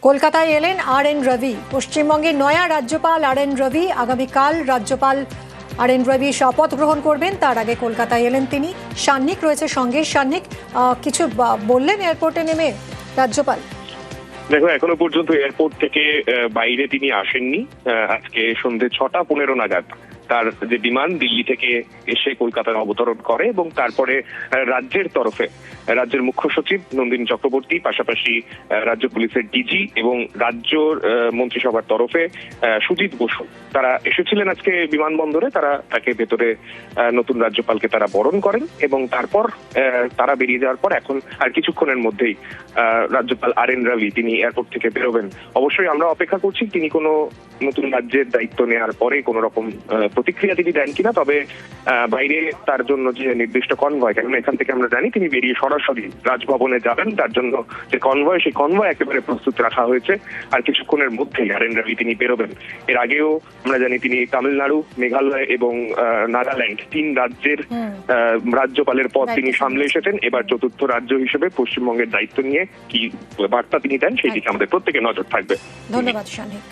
কলকাতায় এলেন আর.এন. রবি। পশ্চিমবঙ্গের নয়া রাজ্যপাল আর.এন. রবি আগামীকাল রাজ্যপাল আর.এন. রবি শপথ গ্রহণ করবেন। তার আগে কলকাতায় এলেন তিনি। সান্নিক রয়েছে সঙ্গে। সান্নিক, কিছু বললেন এয়ারপোর্টে নেমে রাজ্যপাল? দেখো, এখনো পর্যন্ত এয়ারপোর্ট থেকে বাইরে তিনি আসেননি। আজকে সন্ধ্যে 6:15 নাগাদ তার যে বিমান দিল্লি থেকে এসে কলকাতায় অবতরণ করে এবং তারপরে রাজ্যের তরফে রাজ্যের মুখ্য সচিব নন্দিনী চক্রবর্তী, পাশাপাশি রাজ্য পুলিশের ডিজি এবং রাজ্য মন্ত্রিসভার তরফে সুজিত বসু, তারা এসেছিলেন আজকে বিমানবন্দরে। তাকে ভেতরে নতুন রাজ্যপালকে তারা বরণ করেন এবং তারপর তারা বেরিয়ে যাওয়ার পর এখন আর কিছুক্ষণের মধ্যেই রাজ্যপাল আর.এন. রবি তিনি এয়ারপোর্ট থেকে বেরোবেন। অবশ্যই আমরা অপেক্ষা করছি তিনি কোনো নতুন রাজ্যের দায়িত্ব নেওয়ার পরে কোনো রকম প্রতিক্রিয়া তিনি দেন কিনা। তবে বাইরে তার জন্য যে নির্দিষ্ট কনভয়, কেন এখান থেকে আমরা জানি তিনি বেরিয়ে সরাসরি রাজভবনে যাবেন, তার জন্য যে কনভয়, সেই কনভয় একেবারে প্রস্তুত রাখা হয়েছে। আর কিছুক্ষণের মধ্যেই আর.এন. রবি তিনি বেরোবেন। এর আগেও আমরা জানি তিনি তামিলনাড়ু, মেঘালয় এবং নাগাল্যান্ড 3 রাজ্যের রাজ্যপালের পদ তিনি সামলে এসেছেন। এবার চতুর্থ রাজ্য হিসেবে পশ্চিমবঙ্গের দায়িত্ব নিয়ে কি বার্তা তিনি দেন সেই দিকে আমাদের প্রত্যেকের নজর থাকবে। ধন্যবাদ সান্নিক।